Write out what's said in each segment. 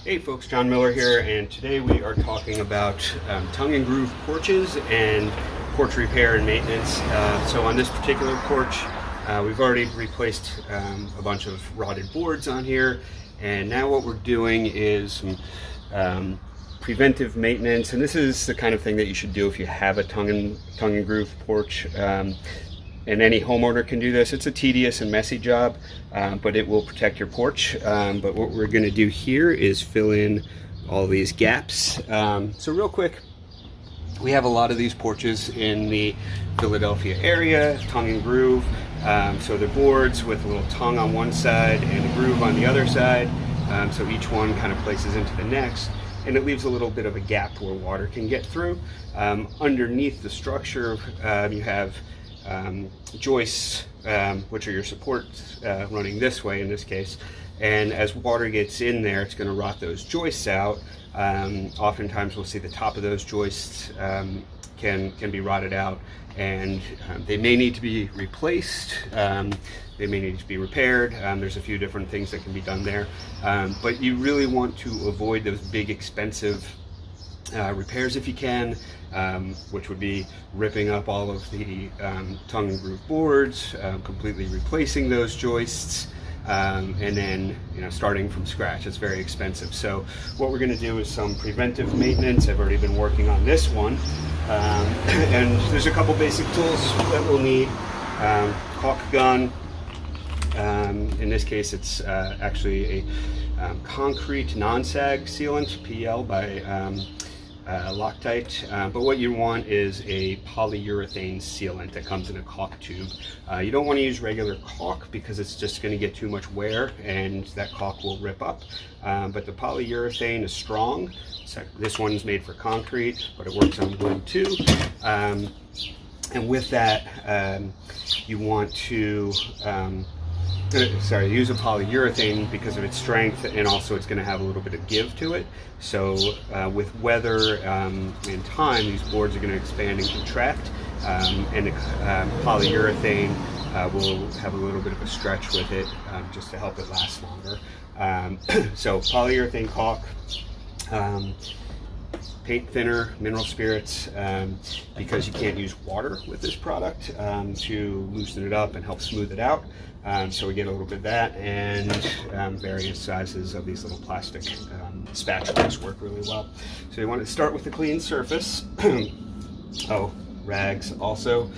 Hey folks, John Miller here, and today we are talking about tongue and groove porches and porch repair and maintenance. So on this particular porch, we've already replaced a bunch of rotted boards on here, and now what we're doing is some preventive maintenance, and this is the kind of thing that you should do if you have a tongue and groove porch. And any homeowner can do this. It's a tedious and messy job, but it will protect your porch. But what we're gonna do here is fill in all these gaps. So real quick, we have a lot of these porches in the Philadelphia area, tongue and groove. So they're boards with a little tongue on one side and a groove on the other side. So each one kind of places into the next, and it leaves a little bit of a gap where water can get through. Underneath the structure, you have joists, which are your supports running this way in this case, and as water gets in there, it's going to rot those joists out. Oftentimes we'll see the top of those joists can be rotted out, and they may need to be replaced, they may need to be repaired. There's a few different things that can be done there, but you really want to avoid those big expensive repairs if you can, which would be ripping up all of the tongue and groove boards, completely replacing those joists, and then starting from scratch. It's very expensive. So what we're going to do is some preventive maintenance. I've already been working on this one, and there's a couple basic tools that we'll need. Caulk gun. In this case, it's actually a concrete non-sag sealant, PL by Loctite, but what you want is a polyurethane sealant that comes in a caulk tube. You don't want to use regular caulk because it's just going to get too much wear and that caulk will rip up, but the polyurethane is strong. So this one's made for concrete, but it works on wood too, and with that you want to use a polyurethane because of its strength, and also it's going to have a little bit of give to it. So with weather and time, these boards are going to expand and contract, and the polyurethane will have a little bit of a stretch with it just to help it last longer. So polyurethane caulk, paint thinner, mineral spirits, because you can't use water with this product to loosen it up and help smooth it out. So we get a little bit of that, and various sizes of these little plastic spatulas work really well. So you want to start with a clean surface. Oh, rags also,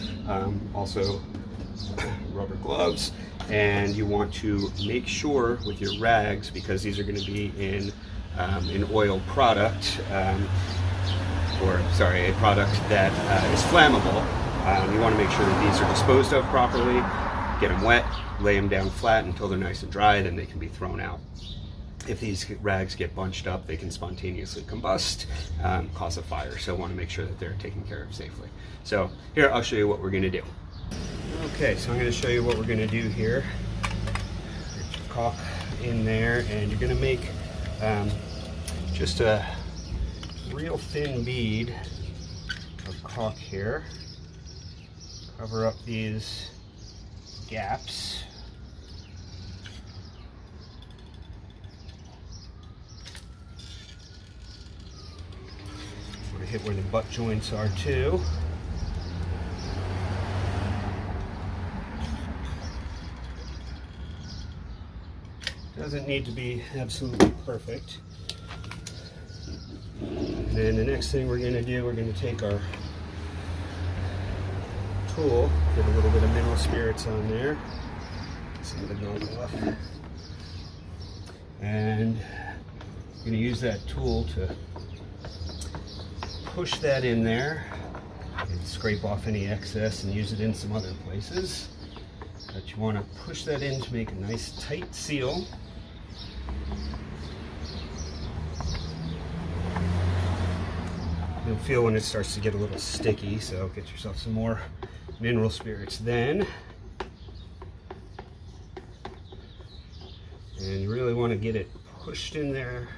rubber gloves, and you want to make sure with your rags, because these are going to be in an oil product, a product that is flammable. You want to make sure that these are disposed of properly, get them wet, lay them down flat until they're nice and dry, then they can be thrown out. If these rags get bunched up, they can spontaneously combust, cause a fire, so I want to make sure that they're taken care of safely. So here, I'll show you what we're going to do. Okay, so I'm going to show you what we're going to do here. Get your caulk in there, and you're going to make just a real thin bead of caulk here. Cover up these gaps. Sort of hit where the butt joints are too. Doesn't need to be absolutely perfect. And then the next thing we're going to do, we're going to take our tool, get a little bit of mineral spirits on there, some of the gunk off, and I'm going to use that tool to push that in there and scrape off any excess and use it in some other places. But you want to push that in to make a nice tight seal. You'll feel when it starts to get a little sticky, so get yourself some more mineral spirits then. And you really want to get it pushed in there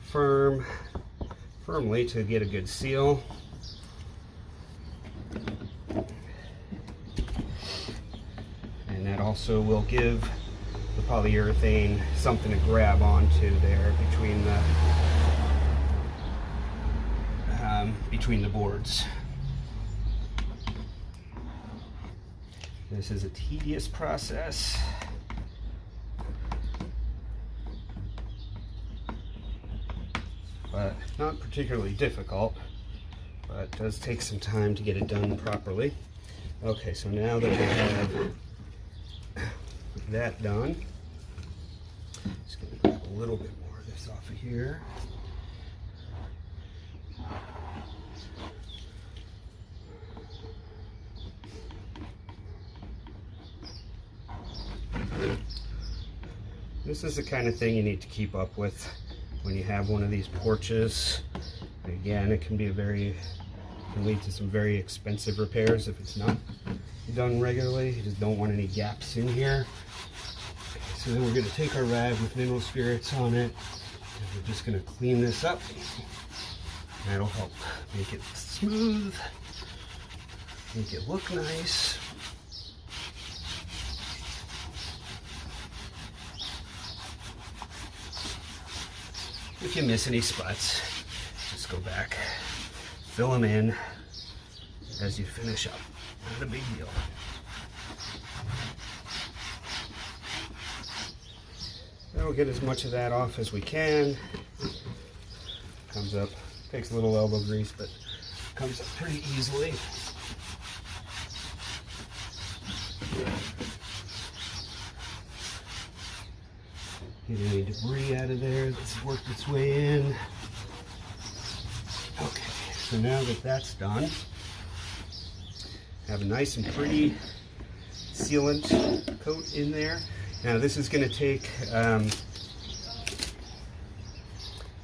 firmly to get a good seal. And that also will give the polyurethane something to grab onto there between the between the boards. This is a tedious process. But not particularly difficult, but it does take some time to get it done properly. Okay, so now that we have that done, just gonna grab a little bit more of this off of here. This is the kind of thing you need to keep up with when you have one of these porches. Again, it can be can lead to some very expensive repairs if it's not done regularly. You just don't want any gaps in here. Okay, so then we're going to take our rag with mineral spirits on it, and we're just going to clean this up. That'll help make it smooth, make it look nice. If you miss any spots, just go back, fill them in as you finish up. Not a big deal. That'll get as much of that off as we can. Comes up, takes a little elbow grease, but comes up pretty easily. Get any debris out of there that's worked its way in. Okay, so now that that's done, have a nice and pretty sealant coat in there. Now this is going to take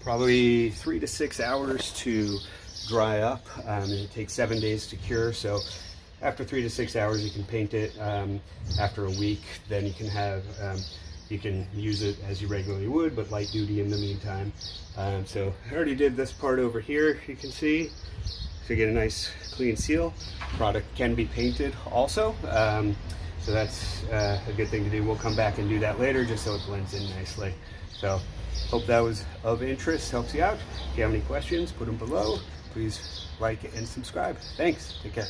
probably 3 to 6 hours to dry up, and it takes 7 days to cure. So after 3 to 6 hours you can paint it. After a week, then you can have you can use it as you regularly would, but light duty in the meantime. So I already did this part over here, you can see. So you get a nice clean seal. Product can be painted also. So that's a good thing to do. We'll come back and do that later just so it blends in nicely. So hope that was of interest, helps you out. If you have any questions, put them below. Please like and subscribe. Thanks, take care.